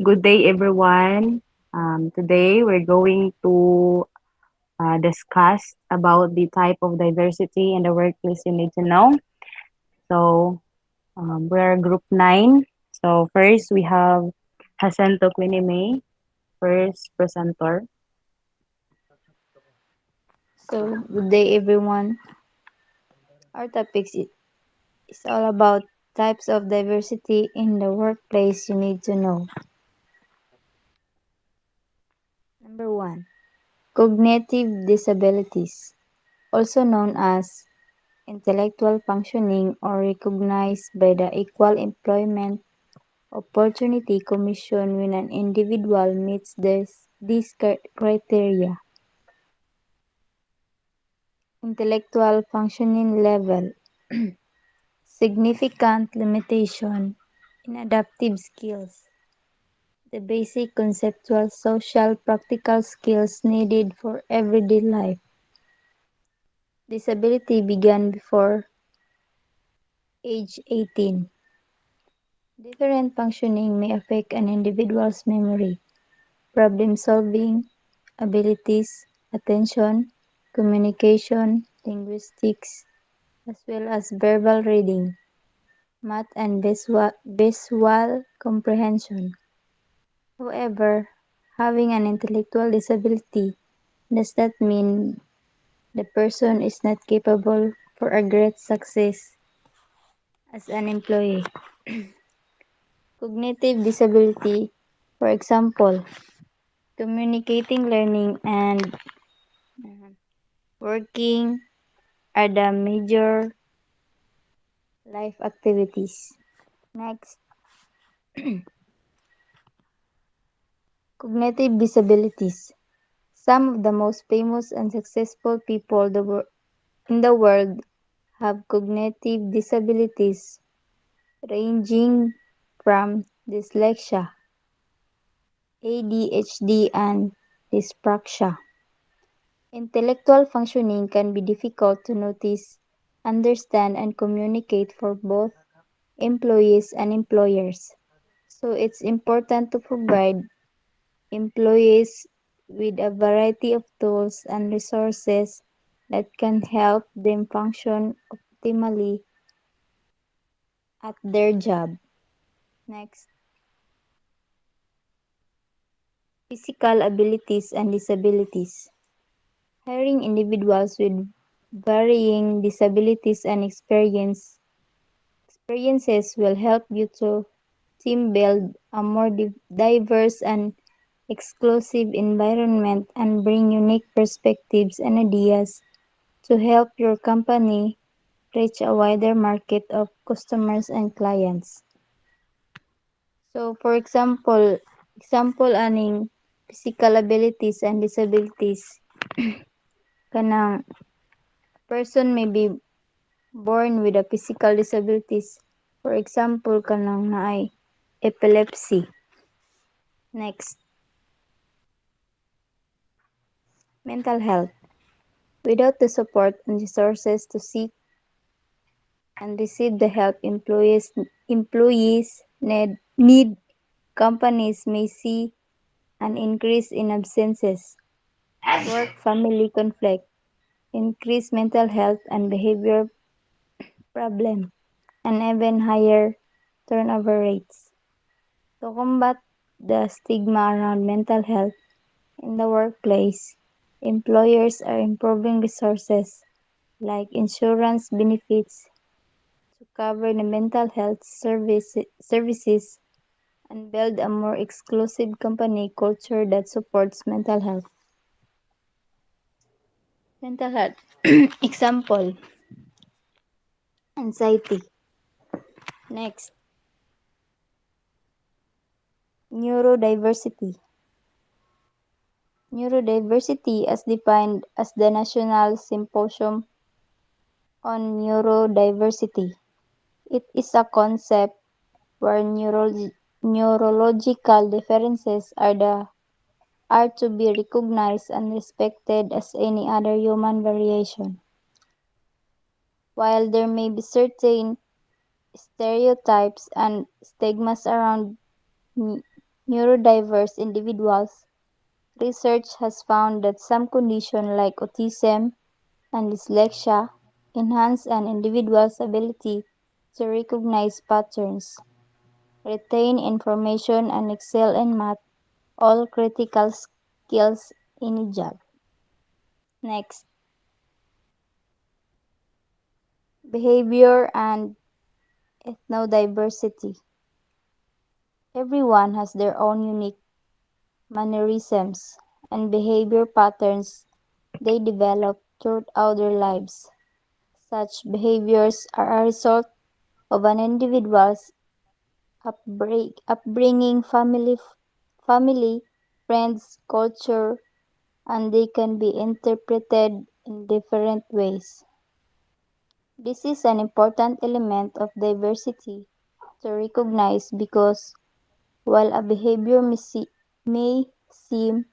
Good day, everyone. Today, we're going to discuss about the type of diversity in the workplace you need to know. So, we're group 9. So, first, we have Jacinto Queenie, first presenter. So, good day everyone. Our is all about types of diversity in the workplace you need to know. Number 1. Cognitive disabilities, also known as intellectual functioning or recognized by the Equal Employment Opportunity Commission when an individual meets these criteria. Intellectual functioning level, significant limitation in adaptive skills, the basic conceptual social practical skills needed for everyday life. Disability began before age 18. Different functioning may affect an individual's memory, problem solving abilities, attention, communication, linguistics, as well as verbal reading, math, and visual comprehension. However, having an intellectual disability does not mean the person is not capable for a great success as an employee. Cognitive disability, for example, communicating, learning, and working are the major life activities. Next, cognitive disabilities. Some of the most famous and successful people in the world have cognitive disabilities ranging from dyslexia, ADHD, and dyspraxia. Intellectual functioning can be difficult to notice, understand, and communicate for both employees and employers. So it's important to provide employees with a variety of tools and resources that can help them function optimally at their job. Next, physical abilities and disabilities. Hiring individuals with varying disabilities and experiences will help you to team build a more diverse and exclusive environment and bring unique perspectives and ideas to help your company reach a wider market of customers and clients. So for example aning physical abilities and disabilities kanang person may be born with a physical disabilities. For example kanang naay epilepsy. Next, mental health. Without the support and resources to seek and receive the help employees need, companies may see an increase in absences, work-family conflict, increased mental health and behavior problem, and even higher turnover rates. To combat the stigma around mental health in the workplace, employers are improving resources like insurance benefits to cover the mental health services and build a more exclusive company culture that supports mental health. Mental health. Example, anxiety. Next, neurodiversity. Neurodiversity, as defined as the National Symposium on Neurodiversity. It is a concept where neurological differences are to be recognized and respected as any other human variation. While there may be certain stereotypes and stigmas around neurodiverse individuals. Research has found that some conditions like autism and dyslexia enhance an individual's ability to recognize patterns, retain information, and excel in math, all critical skills in a job. Next, behavior and ethnodiversity. Everyone has their own unique mannerisms and behavior patterns they develop throughout their lives. Such behaviors are a result of an individual's upbringing, family, friends, culture, and they can be interpreted in different ways. This is an important element of diversity to recognize because while a behavior may seem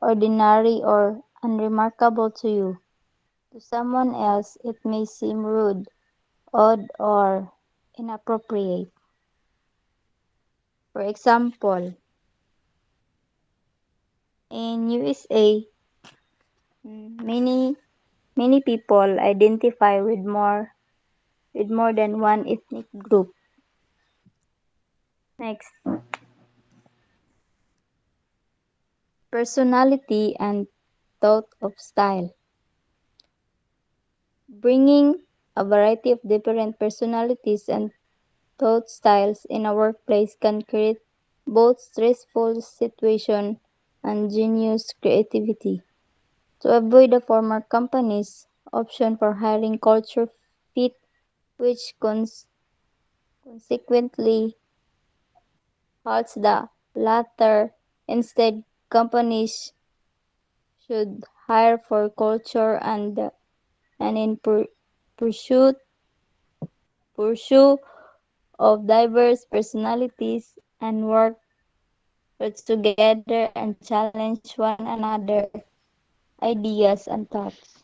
ordinary or unremarkable to you, to someone else it may seem rude, odd, or inappropriate. For example, in USA, many people identify with more than one ethnic group. Next, personality and thought of style. Bringing a variety of different personalities and thought styles in a workplace can create both stressful situation and genius creativity. To avoid the former company's option for hiring culture fit, which consequently halts the latter, instead companies should hire for culture and in pursuit of diverse personalities and work together and challenge one another ideas and thoughts.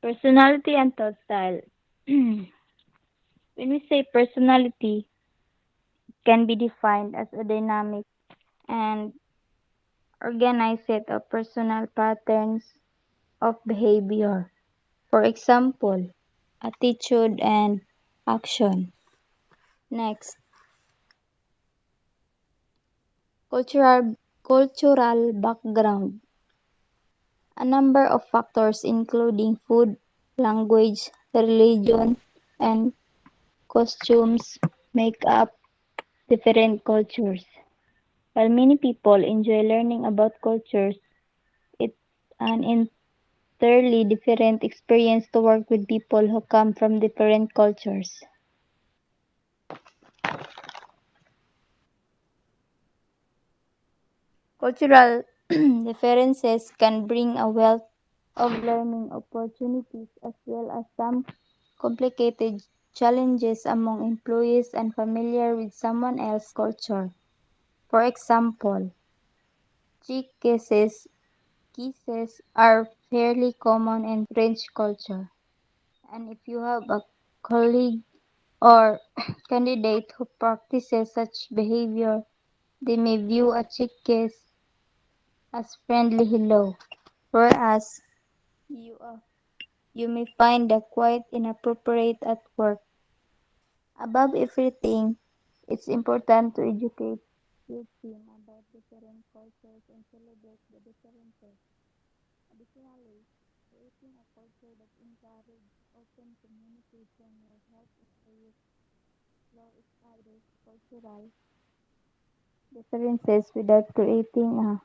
Personality and thought style. When we say personality, can be defined as a dynamic and organized set of personal patterns of behavior. For example, attitude and action. Next, cultural background. A number of factors including food, language, religion, and costumes make up different cultures. While many people enjoy learning about cultures, it's an entirely different experience to work with people who come from different cultures. Cultural differences can bring a wealth of learning opportunities as well as some complicated challenges among employees and familiar with someone else's culture. For example, cheek kisses are fairly common in French culture. And if you have a colleague or candidate who practices such behavior, they may view a cheek kiss as friendly hello, whereas you, uh, you may find the quite inappropriate at work. Above everything, it's important to educate your team about different cultures and celebrate the differences. Additionally, creating a culture that encourages open communication will help employees explore each other's cultural differences without creating a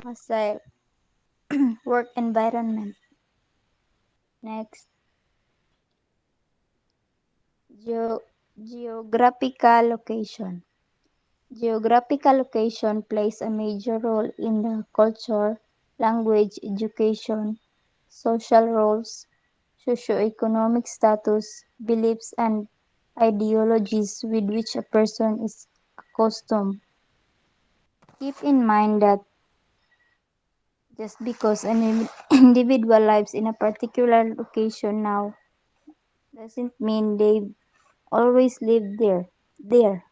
hostile work environment. Next, geo- geographical location. Geographical location plays a major role in the culture, language, education, social roles, socioeconomic status, beliefs, and ideologies with which a person is accustomed. Keep in mind that just because an individual lives in a particular location now doesn't mean they always live there. there.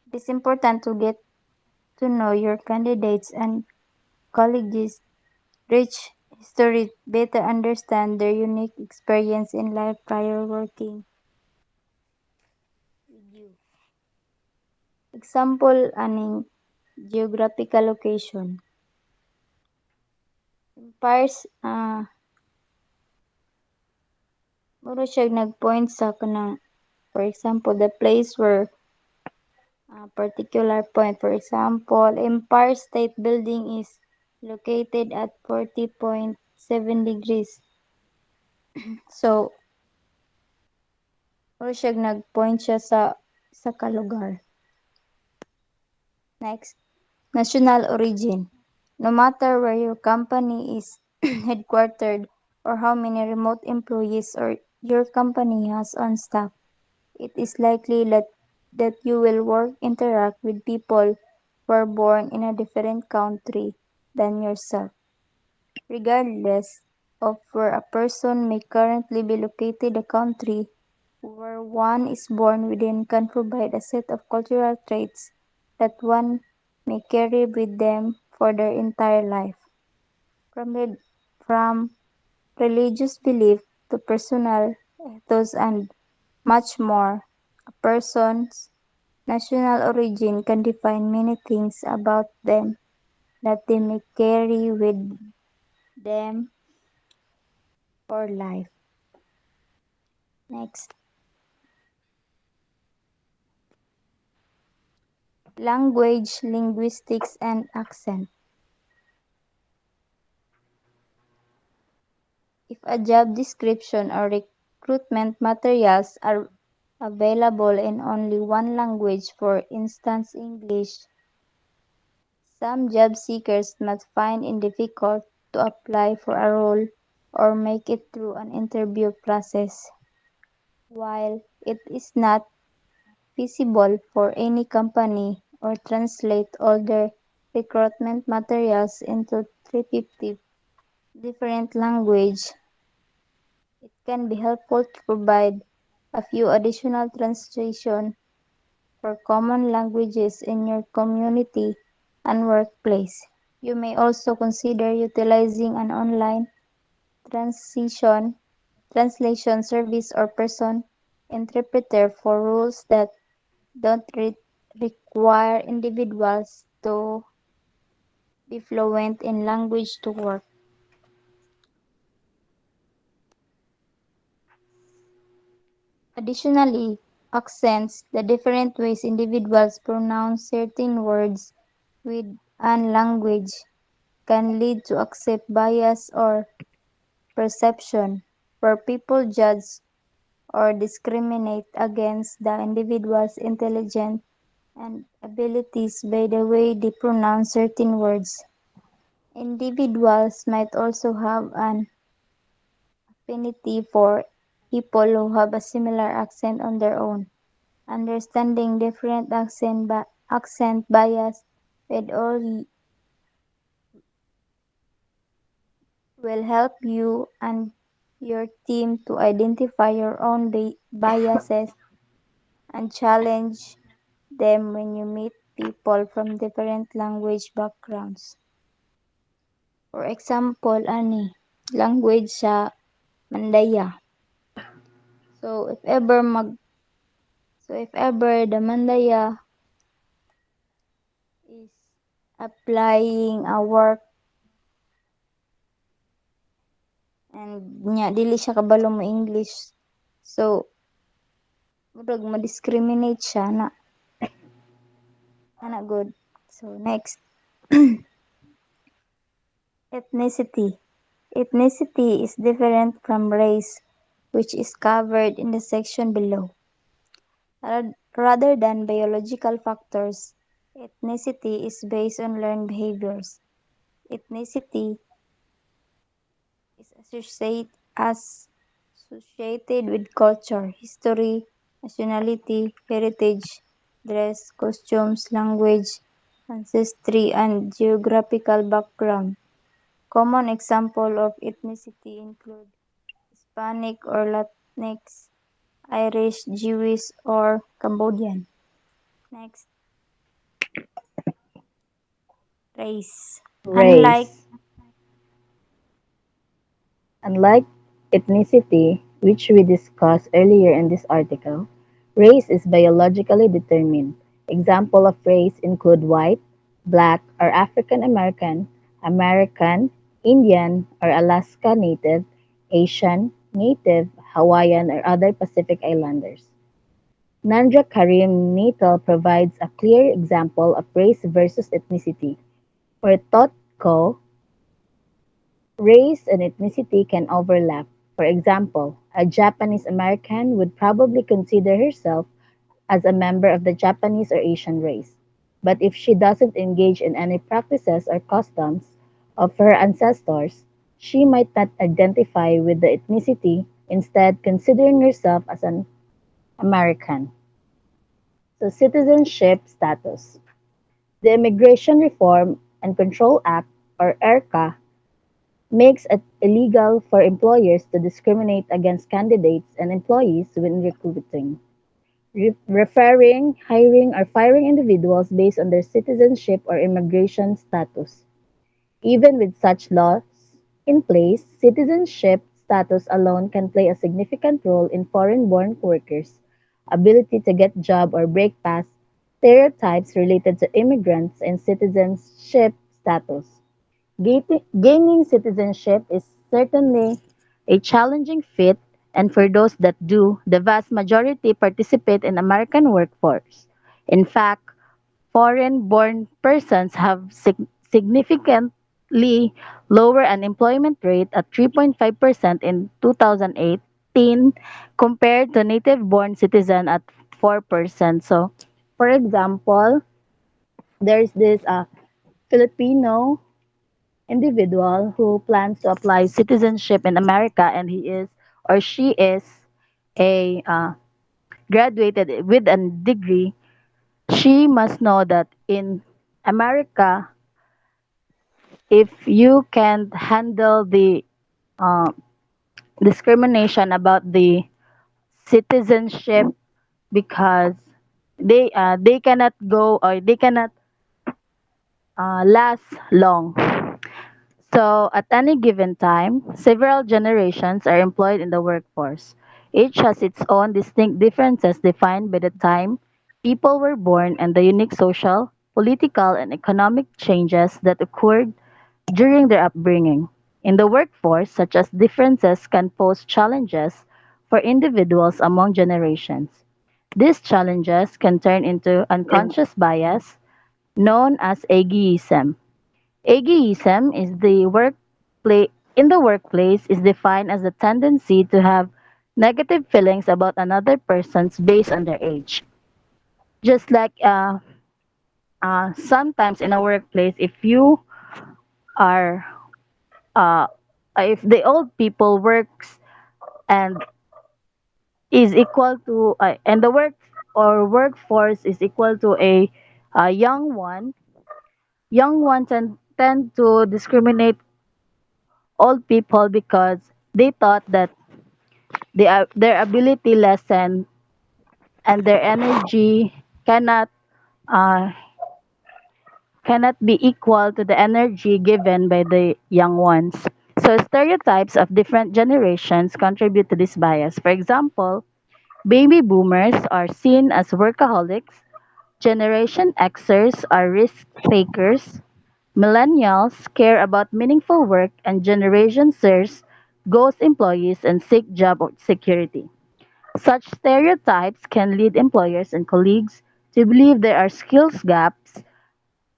It is important to get to know your candidates and colleagues' rich history, better understand their unique experience in life prior working with you. Example aning geographical location. Empires, muro siya nag-point sa kanang, for example, the place where a particular point. For example, Empire State Building is located at 40.7 degrees. So, muro siya nag-point siya sa kalugar. Next, national origin. No matter where your company is headquartered or how many remote employees or your company has on staff, it is likely that you will interact with people who are born in a different country than yourself. Regardless of where a person may currently be located, a country where one is born within can provide a set of cultural traits that one may carry with them for their entire life. From, re- from religious belief to personal ethos and much more, a person's national origin can define many things about them that they may carry with them for life. Next, language, linguistics, and accent. If a job description or recruitment materials are available in only one language, for instance English, some job seekers must find it difficult to apply for a role or make it through an interview process. While it is not feasible for any company or translate all their recruitment materials into 350 different languages, it can be helpful to provide a few additional translations for common languages in your community and workplace. You may also consider utilizing an online transition translation service or person interpreter for roles that don't require individuals to be fluent in language to work. Additionally, accents, the different ways individuals pronounce certain words with an language, can lead to accept bias or perception, where people judge or discriminate against the individual's intelligence and abilities by the way they pronounce certain words. Individuals might also have an affinity for people who have a similar accent on their own. Understanding different accent bias with all will help you and your team to identify your own biases and challenge them when you meet people from different language backgrounds. For example, language sa Mandaya. So if ever the Mandaya is applying a work and nya dili siya kabalo mo English. So murag ma-discriminate siya na ana good. So next, ethnicity. Ethnicity is different from race, which is covered in the section below. Rather than biological factors, ethnicity is based on learned behaviors. Ethnicity is associated with culture, history, nationality, heritage, dress, costumes, language, ancestry, and geographical background. Common examples of ethnicity include Hispanic or Latinx, Irish, Jewish, or Cambodian. Next, race. Unlike Race. Unlike ethnicity, which we discussed earlier in this article, race is biologically determined. Examples of race include white, black or African American, American, Indian or Alaska Native, Asian, Native, Hawaiian or other Pacific Islanders. Nandra Karim Natal provides a clear example of race versus ethnicity, where Totko race and ethnicity can overlap. For example, a Japanese American would probably consider herself as a member of the Japanese or Asian race. But if she doesn't engage in any practices or customs of her ancestors, she might not identify with the ethnicity, instead considering herself as an American. So citizenship status. The Immigration Reform and Control Act, or IRCA, makes it illegal for employers to discriminate against candidates and employees when recruiting, referring, hiring, or firing individuals based on their citizenship or immigration status. Even with such laws in place, citizenship status alone can play a significant role in foreign-born workers' ability to get job or break past stereotypes related to immigrants and citizenship status. Gaining citizenship is certainly a challenging feat, and for those that do, the vast majority participate in American workforce. In fact, foreign-born persons have significantly lower unemployment rate at 3.5% in 2018 compared to native-born citizen at 4%. So, for example, there's this Filipino individual who plans to apply citizenship in America, and he is or she is a graduated with a degree, she must know that in America, if you can't handle the uh, discrimination about the citizenship, because they cannot go or they cannot last long. So, at any given time, several generations are employed in the workforce. Each has its own distinct differences defined by the time people were born and the unique social, political, and economic changes that occurred during their upbringing. In the workforce, such as differences can pose challenges for individuals among generations. These challenges can turn into unconscious bias known as ageism. Ageism is the in the workplace is defined as the tendency to have negative feelings about another person's based on their age. Just like sometimes in a workplace, if you are uh, if the old people works and is equal to and the workforce is equal to a young ones tend to discriminate old people because they thought that their ability lessen and their energy cannot uh, cannot be equal to the energy given by the young ones. So stereotypes of different generations contribute to this bias. For example, baby boomers are seen as workaholics, Generation Xers are risk takers, millennials care about meaningful work, and Generation Zers ghost employees and seek job security. Such stereotypes can lead employers and colleagues to believe there are skills gaps,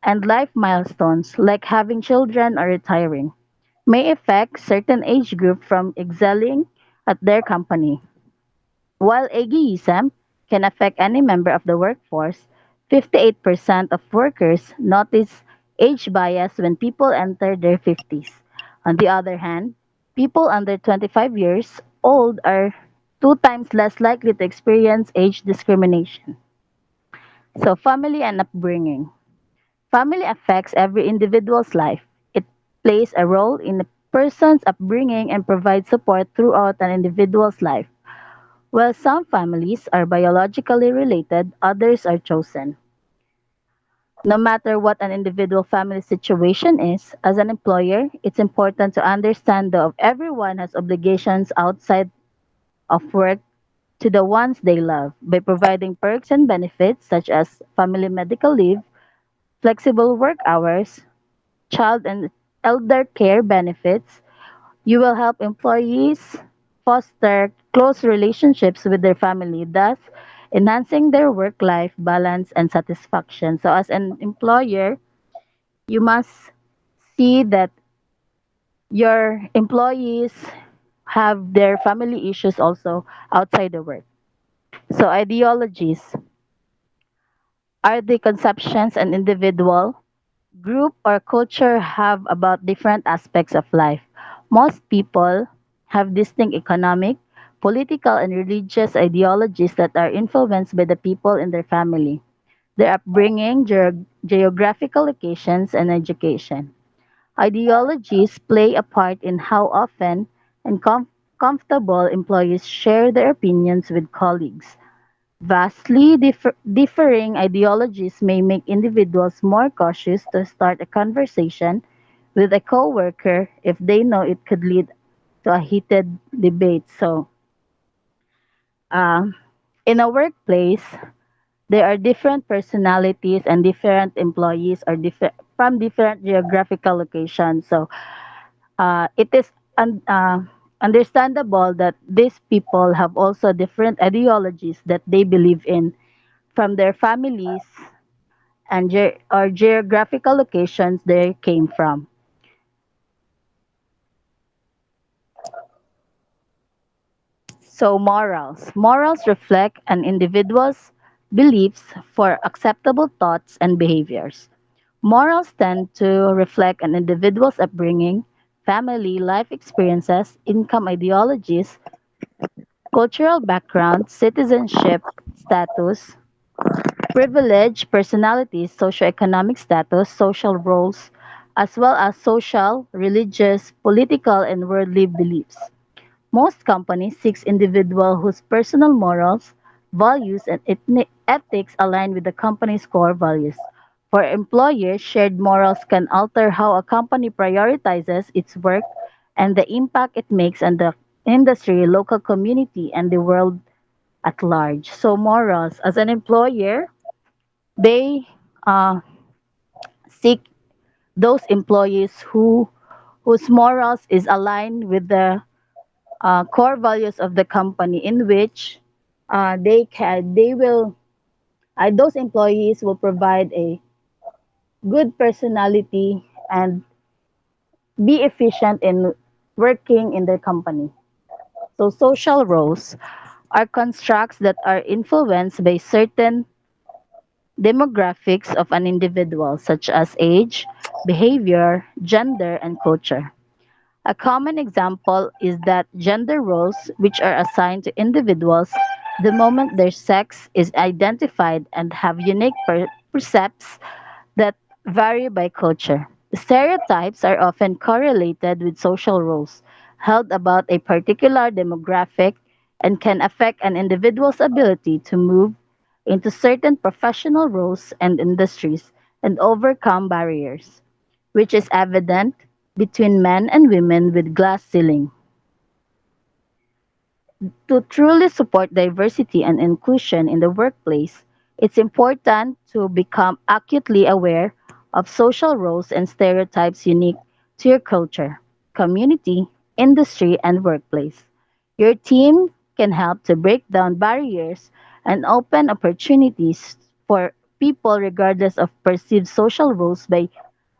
and life milestones, like having children or retiring, may affect certain age group from excelling at their company. While ageism can affect any member of the workforce, 58% of workers notice age bias when people enter their 50s. On the other hand, people under 25 years old are two times less likely to experience age discrimination. So, family and upbringing. Family affects every individual's life. It plays a role in a person's upbringing and provides support throughout an individual's life. While some families are biologically related, others are chosen. No matter what an individual family situation is, as an employer, it's important to understand that everyone has obligations outside of work to the ones they love by providing perks and benefits such as family medical leave, flexible work hours, child and elder care benefits. You will help employees foster close relationships with their family, thus enhancing their work life balance and satisfaction. So, as an employer, you must see that your employees have their family issues also outside the work. So, ideologies are the conceptions an individual, group, or culture have about different aspects of life. Most people have distinct economic, political, and religious ideologies that are influenced by the people in their family, their upbringing, geographical locations, and education. Ideologies play a part in how often and comfortable employees share their opinions with colleagues. Vastly differing ideologies may make individuals more cautious to start a conversation with a coworker if they know it could lead to a heated debate. So, uh, in a workplace, there are different personalities and different employees are different from different geographical locations. So, it is understandable that these people have also different ideologies that they believe in from their families and or geographical locations they came from. So, morals. Morals reflect an individual's beliefs for acceptable thoughts and behaviors. Morals tend to reflect an individual's upbringing, family, life experiences, income ideologies, cultural background, citizenship status, privilege, personalities, socioeconomic status, social roles, as well as social, religious, political, and worldly beliefs. Most companies seek individuals whose personal morals, values, and ethics align with the company's core values. For employers, shared morals can alter how a company prioritizes its work and the impact it makes on the industry, local community, and the world at large. So, morals as an employer, they uh, seek those employees whose morals is aligned with the core values of the company, in which they will those employees will provide a good personality and be efficient in working in their company. So social roles are constructs that are influenced by certain demographics of an individual, such as age, behavior, gender, and culture. A common example is that gender roles, which are assigned to individuals the moment their sex is identified and have unique precepts that vary by culture. Stereotypes are often correlated with social roles held about a particular demographic and can affect an individual's ability to move into certain professional roles and industries and overcome barriers, which is evident between men and women with glass ceiling. To truly support diversity and inclusion in the workplace, it's important to become acutely aware of social roles and stereotypes unique to your culture, community, industry, and workplace. Your team can help to break down barriers and open opportunities for people regardless of perceived social roles by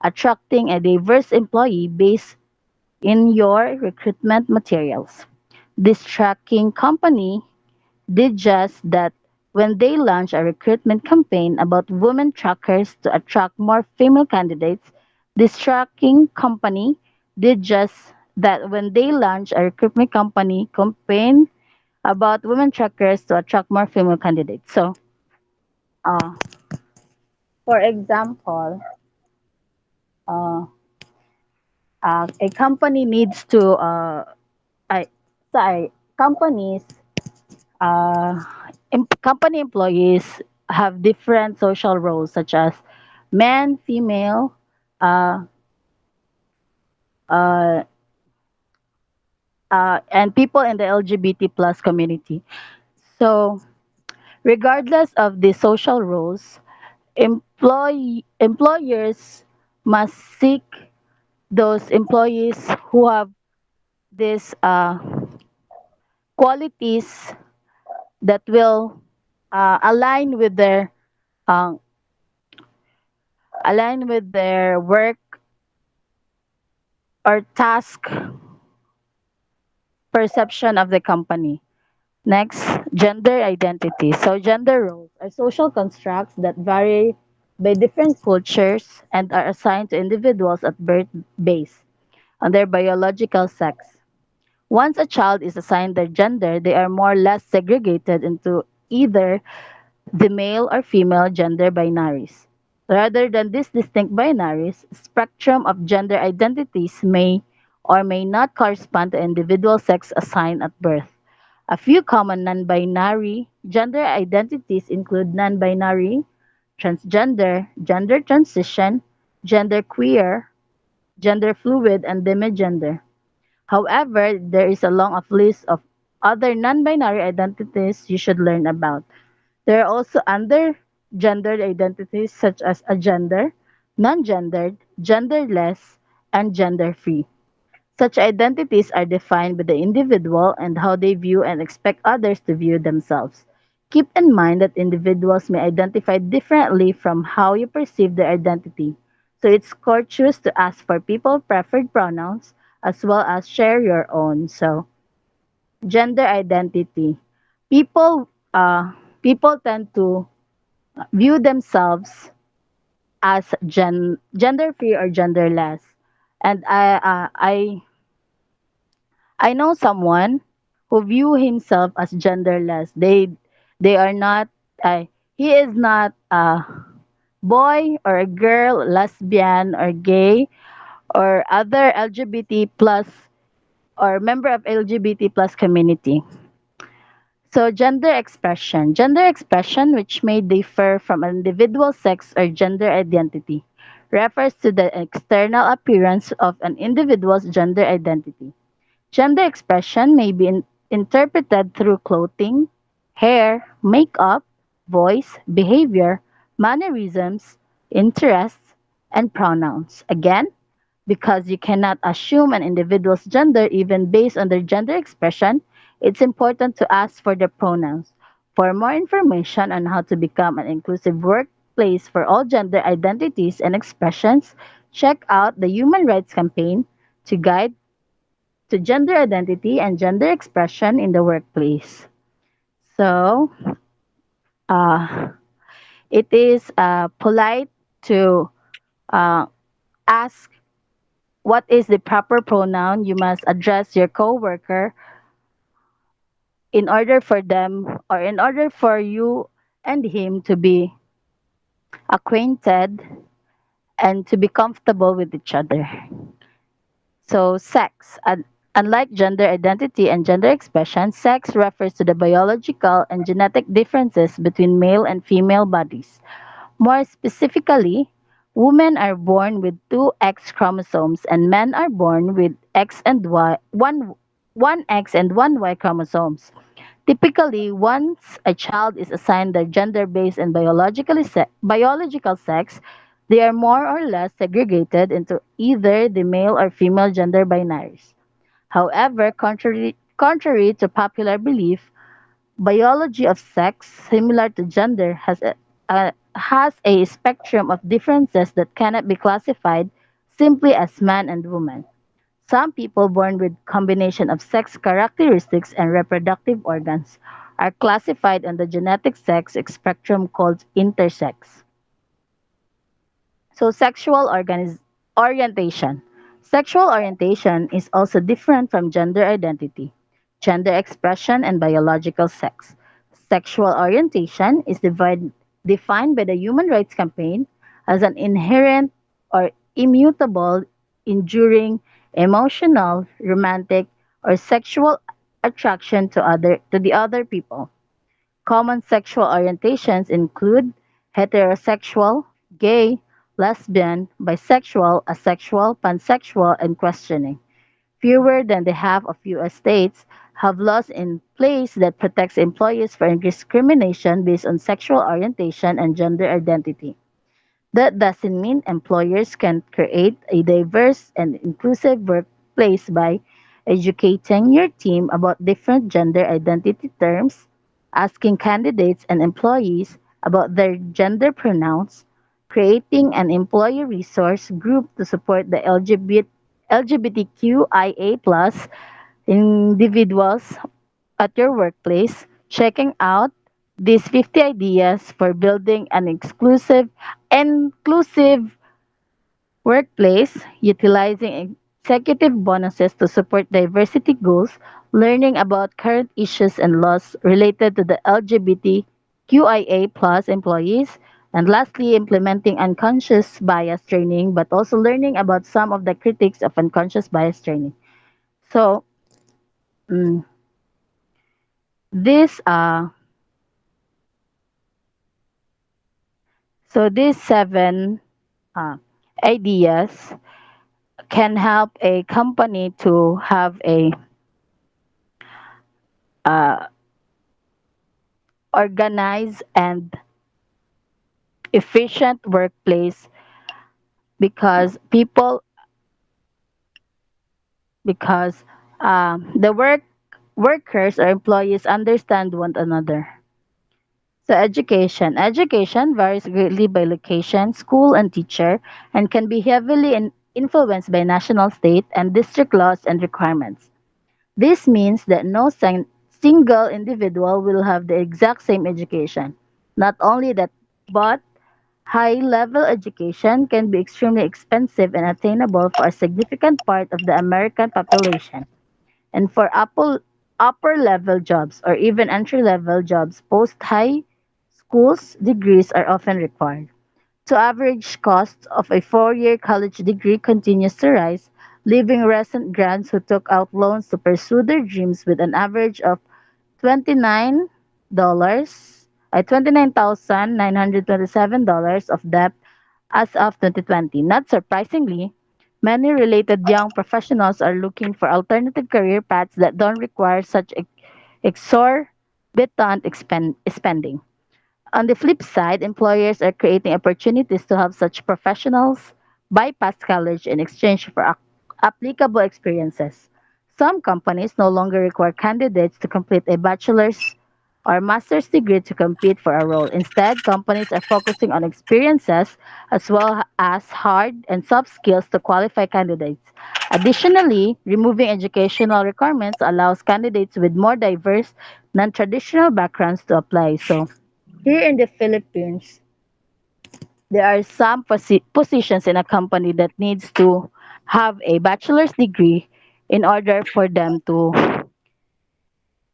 attracting a diverse employee base in your recruitment materials. This tracking company did just that when they launched a recruitment campaign about women trackers to attract more female candidates. This tracking company did just that when they launched a recruitment company campaign about women trackers to attract more female candidates. So, uh, for example, uh, a company needs to, I, sorry, companies company employees have different social roles such as men, female, uh, uh, and people in the LGBT plus community. So, regardless of the social roles, employers must seek those employees who have these qualities that will align with their uh, work or task perception of the company. Next, gender identity. So, gender roles are social constructs that vary by different cultures and are assigned to individuals at birth based on their biological sex. Once a child is assigned their gender, they are more or less segregated into either the male or female gender binaries. Rather than these distinct binaries, spectrum of gender identities may or may not correspond to individual sex assigned at birth. A few common non-binary gender identities include non-binary, transgender, gender transition, gender queer, gender fluid, and demigender. However, there is a long of list of other non-binary identities you should learn about. There are also other gendered identities such as agender, non-gendered, genderless, and gender-free. Such identities are defined by the individual and how they view and expect others to view themselves. Keep in mind that individuals may identify differently from how you perceive their identity. So it's courteous to ask for people preferred pronouns as well as share your own. So gender identity. People people tend to view themselves as gender free or genderless. And I know someone who view himself as genderless. They are not he is not a boy or a girl, lesbian or gay or other LGBT plus or member of LGBT plus community. So gender expression which may differ from an individual sex or gender identity refers to the external appearance of an individual's gender identity. Gender expression may be interpreted through clothing, hair, makeup, voice, behavior, mannerisms, interests, and pronouns. Again, because you cannot assume an individual's gender even based on their gender expression, it's important to ask for their pronouns. For more information on how to become an inclusive workplace for all gender identities and expressions, check out the Human Rights Campaign to guide to gender identity and gender expression in the workplace. So, uh, it is polite to uh, ask what is the proper pronoun you must address your coworker in order for them or in order for you and him to be acquainted and to be comfortable with each other. So, sex. Unlike gender identity and gender expression, sex refers to the biological and genetic differences between male and female bodies. More specifically, women are born with two X chromosomes and men are born with X and Y, one X and one Y chromosomes. Typically, once a child is assigned their gender-based and biological sex, they are more or less segregated into either the male or female gender binaries. However, contrary to popular belief, biology of sex, similar to gender, has a spectrum of differences that cannot be classified simply as man and woman. Some people born with combination of sex characteristics and reproductive organs are classified on the genetic sex spectrum called intersex. So, orientation. Sexual orientation is also different from gender identity, gender expression, and biological sex. Sexual orientation is defined by the Human Rights Campaign as an inherent or immutable, enduring, emotional, romantic, or sexual attraction to the other people. Common sexual orientations include heterosexual, gay, lesbian, bisexual, asexual, pansexual, and questioning. Fewer than the half of U.S. states have laws in place that protects employees from discrimination based on sexual orientation and gender identity. That doesn't mean employers can create a diverse and inclusive workplace by educating your team about different gender identity terms, asking candidates and employees about their gender pronouns, creating an employee resource group to support the LGBTQIA+ individuals at your workplace, checking out these 50 ideas for building an inclusive workplace, utilizing executive bonuses to support diversity goals, learning about current issues and laws related to the LGBTQIA plus employees, and lastly, implementing unconscious bias training, but also learning about some of the critics of unconscious bias training. So, mm, this these seven uh, ideas can help a company to have a uh, organized and efficient workplace because the workers or employees understand one another. So education varies greatly by location, school, and teacher, and can be heavily influenced by national, state, and district laws and requirements. This means that no single individual will have the exact same education. Not only that, but high level education can be extremely expensive and attainable for a significant part of the American population. And for upper level jobs or even entry level jobs, post high schools degrees are often required. So average cost of a 4-year college degree continues to rise, leaving recent grads who took out loans to pursue their dreams with an average of $29 $29,927 of debt as of 2020. Not surprisingly, many related young professionals are looking for alternative career paths that don't require such exorbitant spending. On the flip side, employers are creating opportunities to have such professionals bypass college in exchange for applicable experiences. Some companies no longer require candidates to complete a bachelor's or master's degree to compete for a role. Instead, companies are focusing on experiences as well as hard and soft skills to qualify candidates. Additionally, removing educational requirements allows candidates with more diverse, non traditional backgrounds to apply. So, here in the Philippines, there are some positions in a company that needs to have a bachelor's degree in order for them to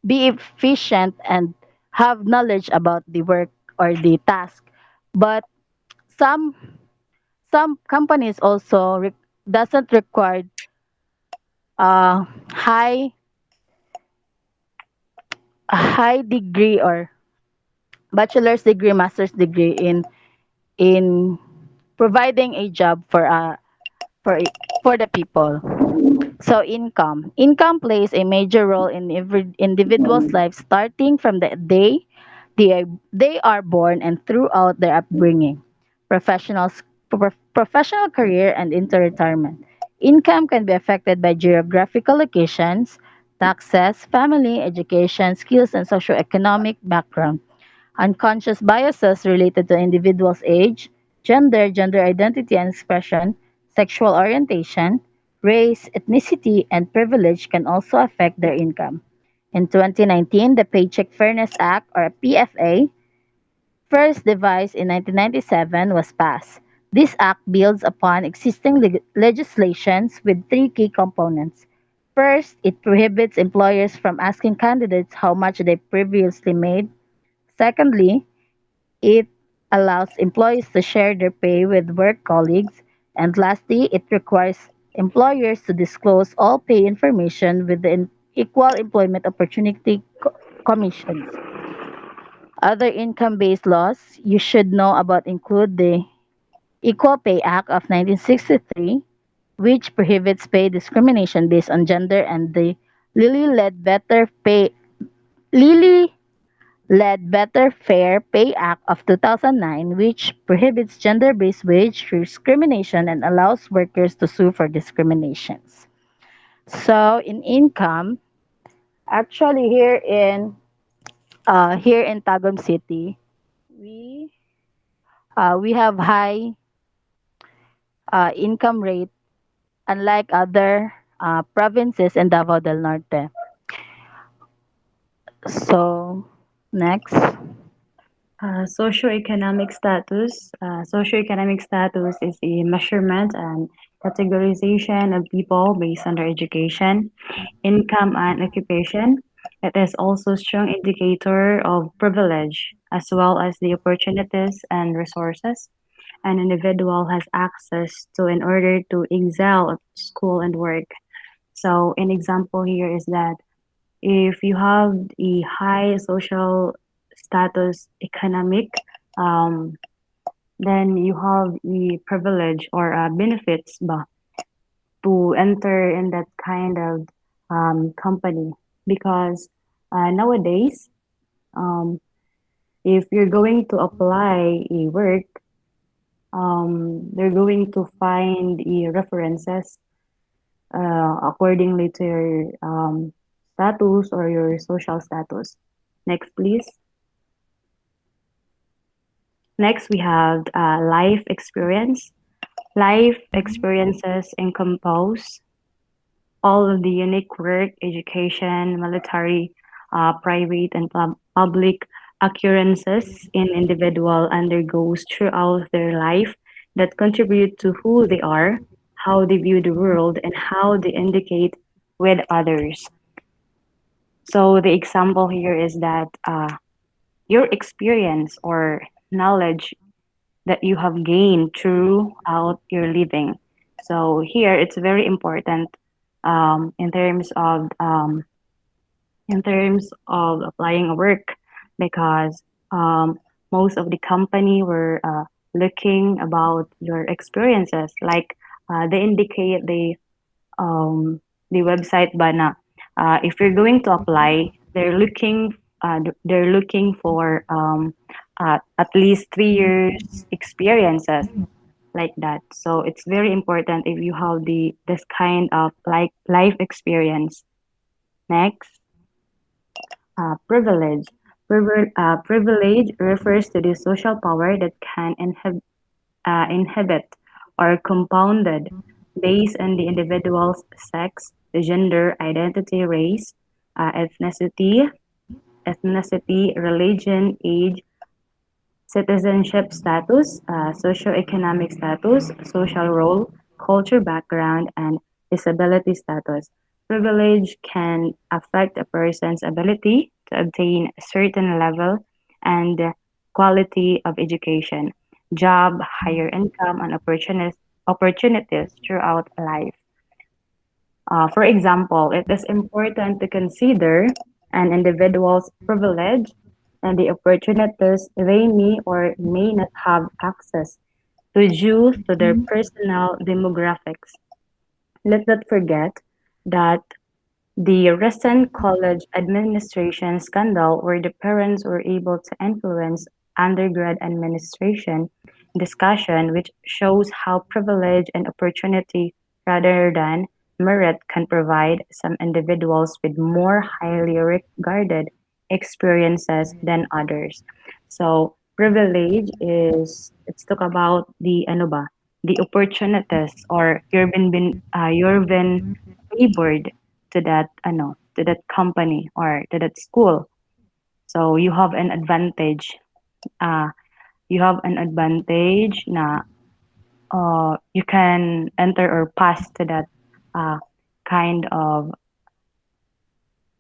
be efficient and have knowledge about the work or the task. But some some companies also doesn't require a high degree or bachelor's degree, master's degree in providing a job for for the people. So income plays a major role in every individual's life, starting from the day they are born and throughout their upbringing, professional career, and into retirement. Income can be affected by geographical locations, taxes, family, education, skills, and socioeconomic background. Unconscious biases related to individuals' age, gender identity and expression, sexual orientation, race, ethnicity, and privilege can also affect their income. In 2019, the Paycheck Fairness Act, or PFA, first devised in 1997, was passed. This act builds upon existing legislations with three key components. First, it prohibits employers from asking candidates how much they previously made. Secondly, it allows employees to share their pay with work colleagues. And lastly, it requires employers to disclose all pay information with the Equal Employment Opportunity Commissions. Other income based laws you should know about include the Equal Pay Act of 1963, which prohibits pay discrimination based on gender, and the Lilly-led Better Pay Lilly led Better Fair Pay Act of 2009, which prohibits gender-based wage discrimination and allows workers to sue for discriminations. So in income, actually here in Tagum City, we we have high income rate unlike other provinces in Davao del Norte. So next, Socioeconomic status. Socioeconomic status is a measurement and categorization of people based on their education, income, and occupation. It is also a strong indicator of privilege, as well as the opportunities and resources an individual has access to in order to excel at school and work. So, an example here is that if you have a high social status economic, um, then you have a privilege or benefits ba, to enter in that kind of company because nowadays um, if you're going to apply a work they're going to find the references accordingly to your status or your social status. Next, please. Next, we have life experience. Life experiences encompass all of the unique work, education, military, private, and public occurrences in individual undergoes throughout their life that contribute to who they are, how they view the world, and how they indicate with others. So the example here is that your experience or knowledge that you have gained throughout your living. So here it's very important in terms of applying a work because most of the company were looking about your experiences like they indicate the website bana if you're going to apply they're looking for at least 3 years experiences like that. So it's very important if you have the this kind of like life experience. Next, privilege. Privilege refers to the social power that can inhibit or compounded based on the individual's sex, gender, identity, race, ethnicity, religion, age, citizenship status, socioeconomic status, social role, culture background, and disability status. Privilege can affect a person's ability to obtain a certain level and quality of education, job, higher income, and opportunities throughout life. For example, it is important to consider an individual's privilege and the opportunities they may or may not have access to due to their personal demographics. Let's not forget that the recent college administration scandal, where the parents were able to influence undergrad administration discussion, which shows how privilege and opportunity rather than merit can provide some individuals with more highly regarded experiences than others. So privilege is it's talk about the ano ba, the opportunities or you've been favored to that to that company or to that school, so uh you have an advantage na you can enter or pass to that kind of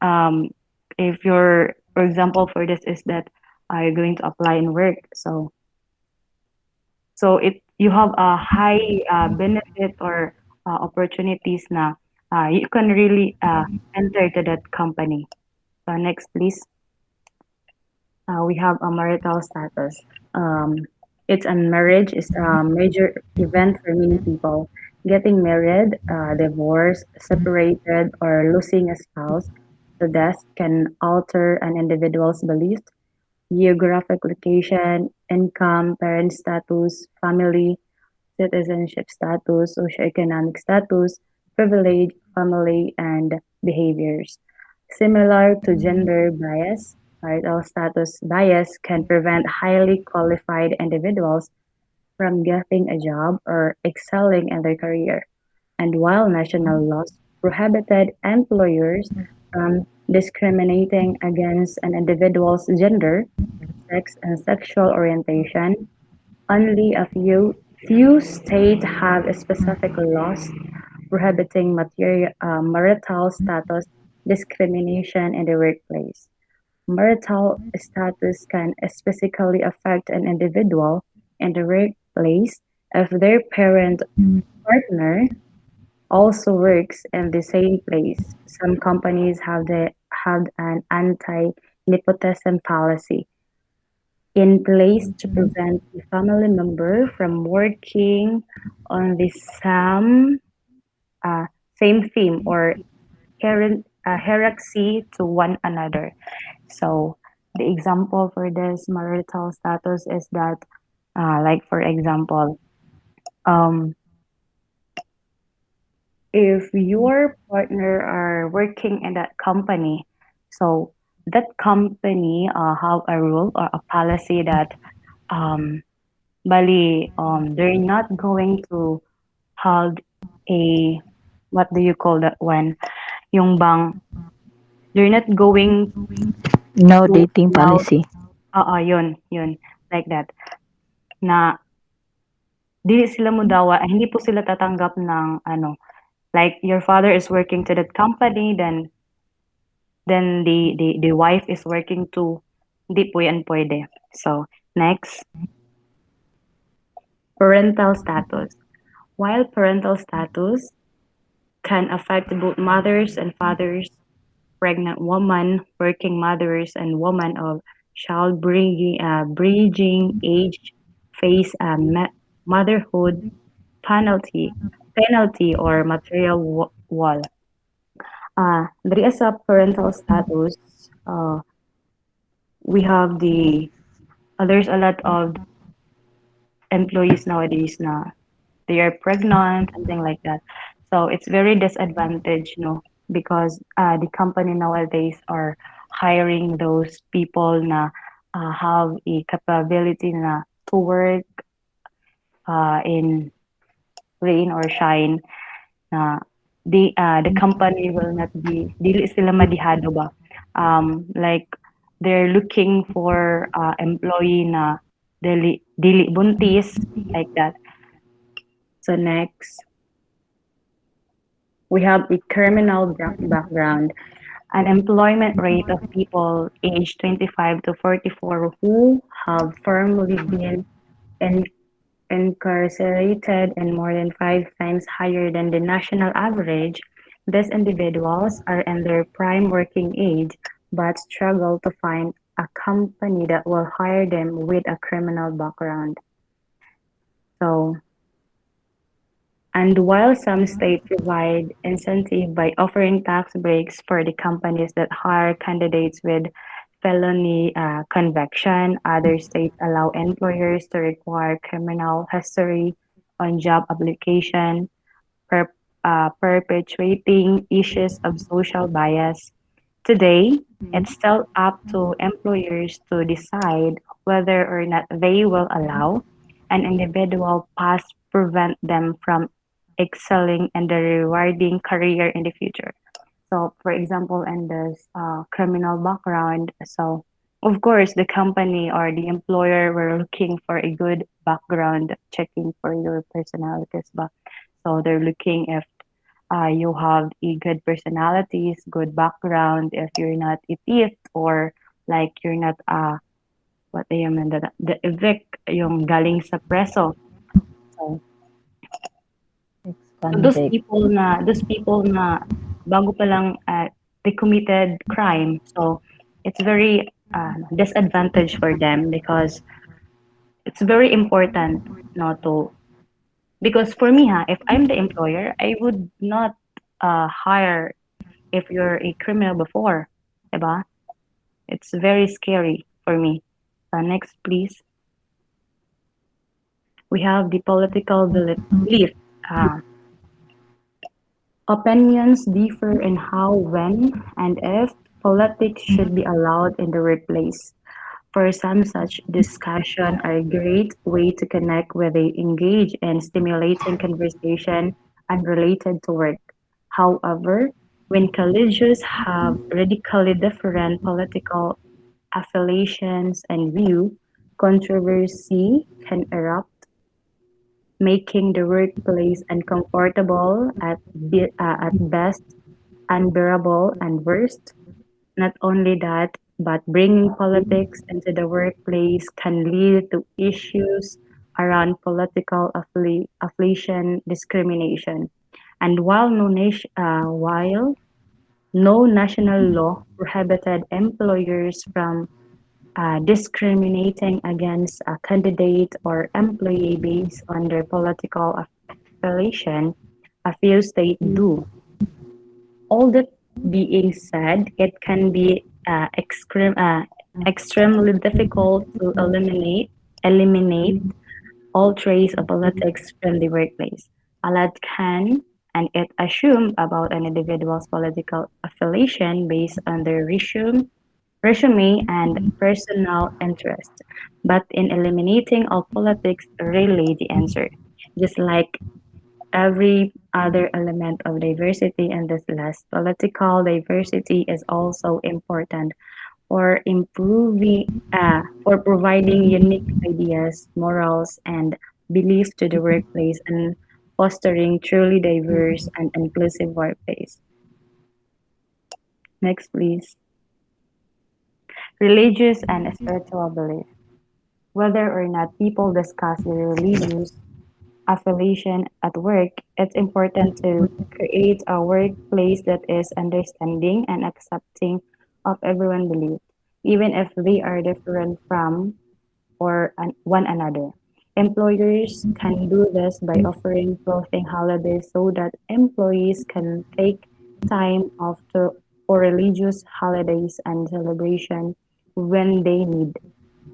um if you're for example for this is that you're going to apply in work, so it you have a high benefit or opportunities na you can really enter to that company. So next please. We have a marital status. Um, It's a marriage is a major event for many people. Getting married, divorced, separated, or losing a spouse to death can alter an individual's beliefs, geographic location, income, parent status, family, citizenship status, socioeconomic status, privilege, family, and behaviors. Similar to gender bias, marital status bias can prevent highly qualified individuals from getting a job or excelling in their career. And while national laws prohibited employers from discriminating against an individual's gender, sex, and sexual orientation, only a few states have specific laws prohibiting marital status discrimination in the workplace. Marital status can specifically affect an individual in the workplace if their parent partner also works in the same place. Some companies have an anti-nepotism policy in place to prevent a family member from working on the uh, same theme or hierarchy to one another. So the example for this marital status is that, like for example, um, if your partner are working in that company, so that company have a rule or a policy that um, bali they're not going to hold a what do you call that one? Yung bang they're not going No to dating allow policy. yun like that na dili sila modawa hindi po sila tatanggap ng ano like your father is working to that company then the wife is working too hindi po yan pwede. So next, parental status. While parental status can affect both mothers and fathers, pregnant women, working mothers, and women of bridging age face a motherhood penalty, penalty or material wall. Diri sa parental status, we have there's a lot of employees nowadays na they are pregnant, something like that. So it's very disadvantaged, because the company nowadays are hiring those people na have a capability na to work in rain or shine na the company will not be dili sila madihado ba like they're looking for employee na dili buntis like that. So next, we have a criminal background, an employment rate of people aged 25 to 44 who have formerly been in, incarcerated and more than 5 times higher than the national average. These individuals are in their prime working age but struggle to find a company that will hire them with a criminal background. So and while some states provide incentive by offering tax breaks for the companies that hire candidates with felony conviction, other states allow employers to require criminal history on job application, per, perpetuating issues of social bias. Today, it's still up to employers to decide whether or not they will allow an individual past prevent them from excelling in the rewarding career in the future. So, for example, in this criminal background, so of course, the company or the employer were looking for a good background checking for your personalities, but so they're looking if you have a good personalities, good background, if you're not a thief or like you're not what do you mean the evict yung galing sa preso. So, so Ex-convict. those people na bago pa lang they committed crime. So it's very disadvantage for them because it's very important not to, because for me ha, if I'm the employer, I would not hire if you're a criminal before, diba? It's very scary for me. Next, please. We have the political belief. Uh, Opinions differ in how, when, and if politics should be allowed in the workplace. For some, such discussion are a great way to connect with they engage in stimulating conversation unrelated to work. However, when colleges have radically different political affiliations and view, controversy can erupt, making the workplace uncomfortable at best, unbearable at worst. Not only that, but bringing politics into the workplace can lead to issues around political affiliation discrimination. And while no national law prohibited employers from discriminating against a candidate or employee based on their political affiliation, a few states do. All that being said, it can be extremely difficult to eliminate all trace of politics from the workplace. A lot can and it assume about an individual's political affiliation based on their resume and personal interest. But in eliminating all politics really the answer. Just like every other element of diversity in this list, political diversity is also important for for providing unique ideas, morals, and beliefs to the workplace and fostering truly diverse and inclusive workplace. Next, please. Religious and spiritual belief. Whether or not people discuss their religious affiliation at work, it's important to create a workplace that is understanding and accepting of everyone's belief, even if they are different from one another. Employers can do this by offering clothing holidays so that employees can take time off for religious holidays and celebration when they need.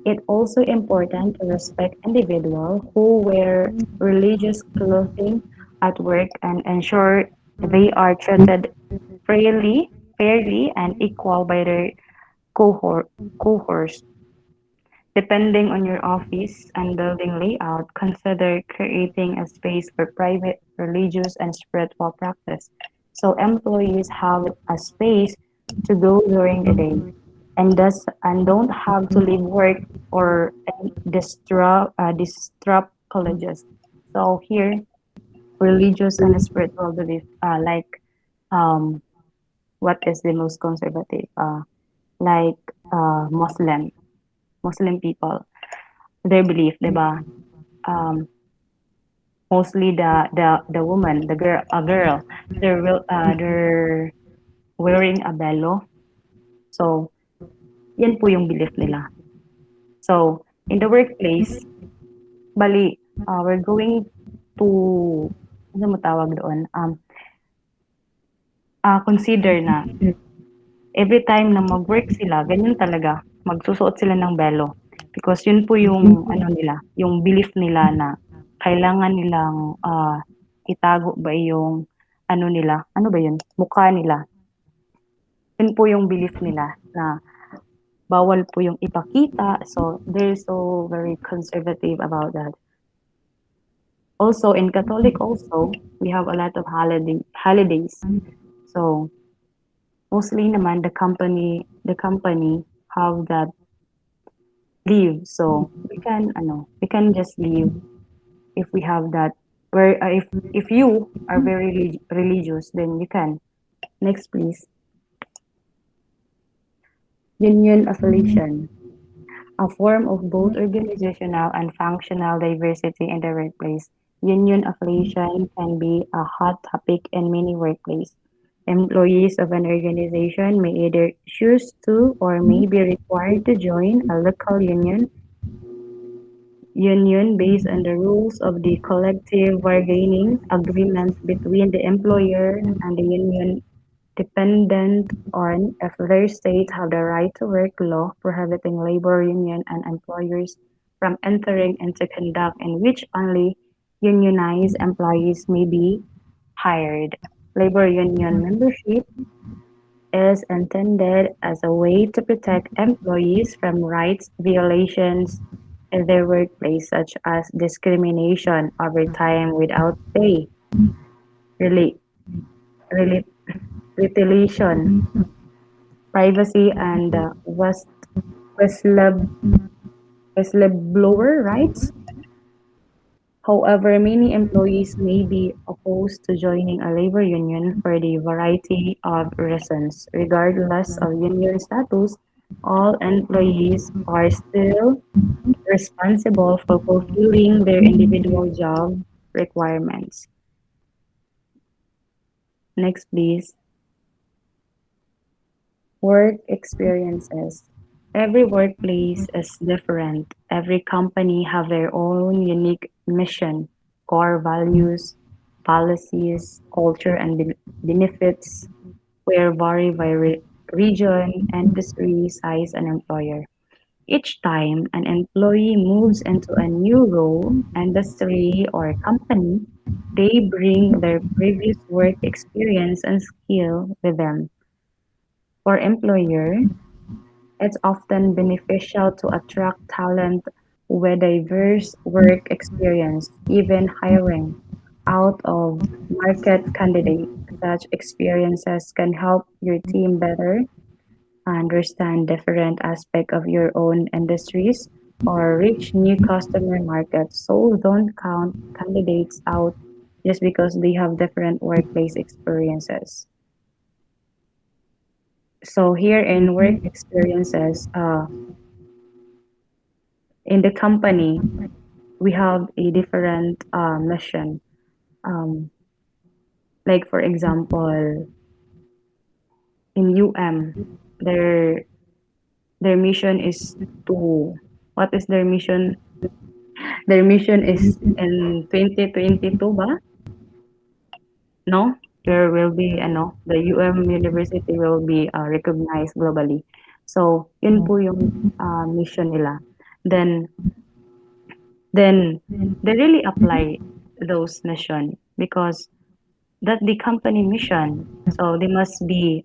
It's also important to respect individuals who wear religious clothing at work and ensure they are treated fairly and equal by their cohorts. Depending on your office and building layout, consider creating a space for private, religious, and spiritual practice. So employees have a space to go during the day and don't have to leave work or disrupt colleges. So here, religious and spiritual belief, um, what is the most conservative? Like Muslim people, their belief, diba? Um, Mostly the woman, a girl, they're wearing a velo. So, yan po yung belief nila. So, in the workplace, bali, we're going to, ano mo tawag doon? Consider na every time na mag-work sila, ganyan talaga, magsusuot sila ng belo. Because yun po yung ano nila, yung belief nila na kailangan nilang itago ba yung ano nila, ano ba yun, mukha nila. Yun po yung belief nila na bawal po yung ipakita. So, they're so very conservative about that. Also, in Catholic also, we have a lot of holidays. So, mostly naman the company have that leave. So, we can just leave if we have that. Where if you are very religious, then you can. Next, please. Union affiliation. A form of both organizational and functional diversity in the workplace. Union affiliation can be a hot topic in many workplaces. Employees of an organization may either choose to or may be required to join a local union based on the rules of the collective bargaining agreement between the employer and the union dependent on if their state have the right to work law prohibiting labor union and employers from entering into conduct in which only unionized employees may be hired. Labor union membership is intended as a way to protect employees from rights violations in their workplace, such as discrimination, overtime without pay, rela- rela- retaliation, privacy, and whistle- whistleblower rights. However, many employees may be opposed to joining a labor union for the variety of reasons. Regardless of union status, all employees are still responsible for fulfilling their individual job requirements. Next, please. Work experiences. Every workplace is different. Every company have their own unique mission, core values, policies, culture, and benefits where vary by region, industry, size, and employer. Each time an employee moves into a new role, industry, or company, they bring their previous work experience and skill with them. For employer, it's often beneficial to attract talent with diverse work experience, even hiring out of market candidates. Such experiences can help your team better understand different aspects of your own industries or reach new customer markets. So don't count candidates out just because they have different workplace experiences. So here in work experiences, in the company, we have a different mission. Um, like for example, in UM, their their mission is to what is their mission? Their mission is in 2022 ba? No, there will be ano, the UM University will be recognized globally. So, yun po yung mission nila. Then then they really apply those mission because that the company mission. So they must be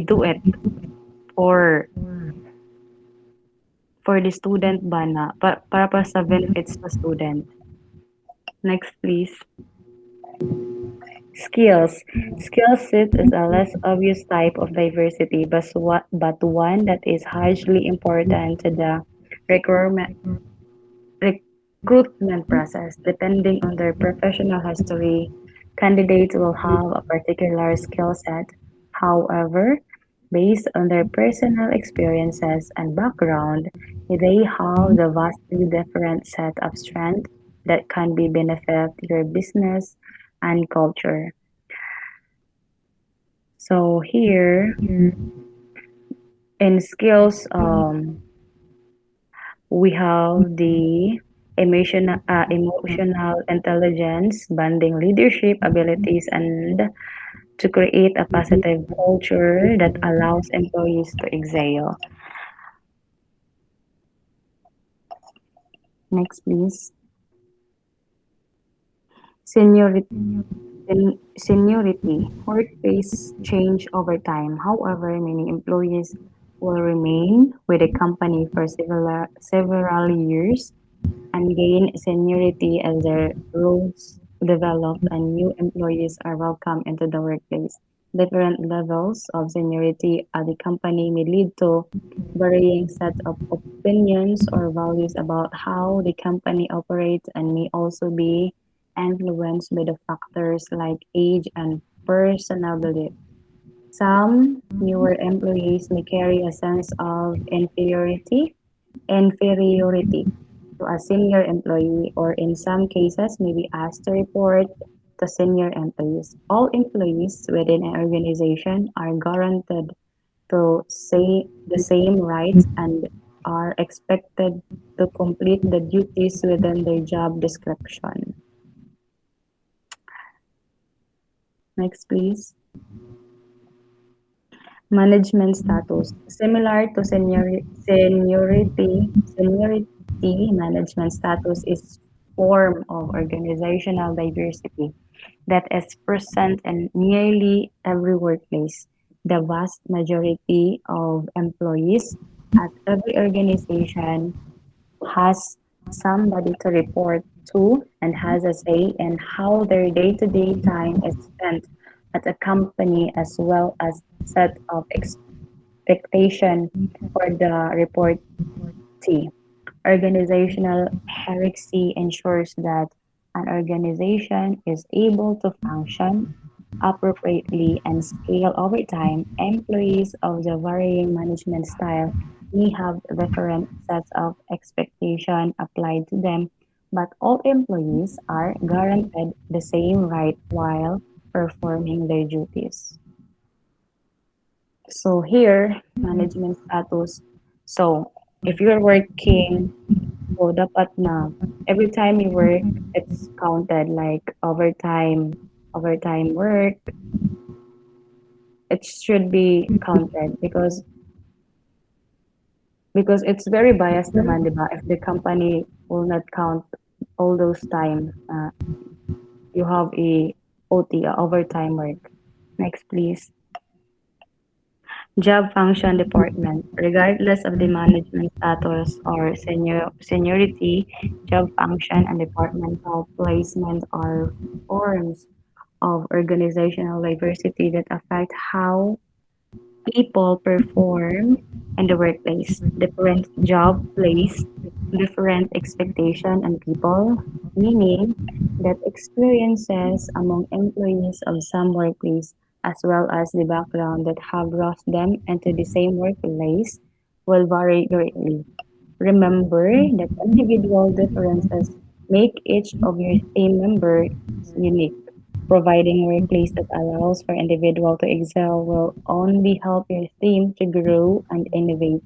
do it for the student ba na para pa sa benefits sa student. Next please. Skills. Skill set is a less obvious type of diversity, but one that is hugely important to the requirement recruitment process. Depending on their professional history, candidates will have a particular skill set. However, based on their personal experiences and background, they have the vastly different set of strengths that can be benefit your business and culture. So here in skills, we have the emotional intelligence, bonding leadership abilities, and to create a positive culture that allows employees to excel. Next, please. Seniority. Seniority. Workplace change over time. However, many employees will remain with a company for several years and gain seniority as their roles develop and new employees are welcomed into the workplace. Different levels of seniority at the company may lead to varying sets of opinions or values about how the company operates and may also be influenced by the factors like age and personal belief. Some newer employees may carry a sense of inferiority to a senior employee or in some cases may be asked to report to senior employees. All employees within an organization are guaranteed to say the same rights and are expected to complete the duties within their job description. Next, please. Management status. Similar to seniority, management status is form of organizational diversity that is present in nearly every workplace. The vast majority of employees at every organization has somebody to report to and has a say in how their day-to-day time is spent at a company, as well as set of expectation for the reportee. Organizational hierarchy ensures that an organization is able to function appropriately and scale over time. Employees of the varying management style may have different sets of expectation applied to them, but all employees are guaranteed the same right while performing their duties. So here, management status. So if you're working, so dapat na every time you work, it's counted like overtime work, it should be counted because it's very biased naman, di ba? If the company will not count all those time, you have a OT, overtime work. Next, please. Job function department. Regardless of the management status or seniority, job function and departmental placement are forms of organizational diversity that affect how people perform in the workplace. Different job place different expectation and people, meaning that experiences among employees of some workplace as well as the background that have brought them into the same workplace will vary greatly. Remember that individual differences make each of your team members unique. Providing workplace that allows for individual to excel will only help your team to grow and innovate.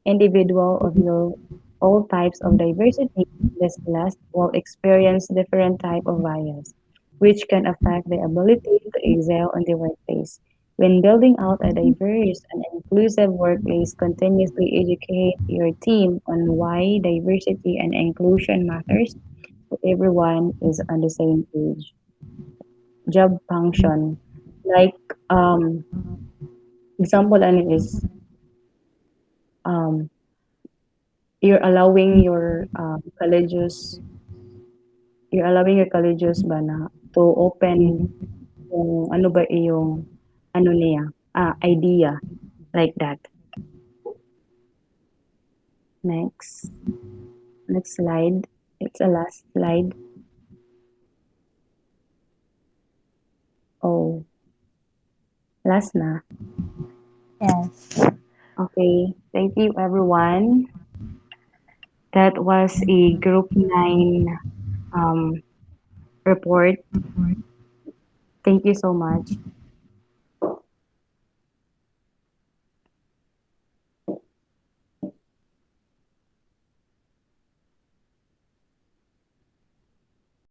Individual of your all types of diversity discussed will experience different type of bias, which can affect the ability to excel in the workplace. When building out a diverse and inclusive workplace, continuously educate your team on why diversity and inclusion matters so everyone is on the same page. Job function. Like example ano is um you're allowing your colleges ba na to open kung ano ba iyong ano niya idea like that. Next slide, it's a last slide. Oh, last na. Yes. Okay, thank you everyone. That was a group 9 um report. Thank you so much.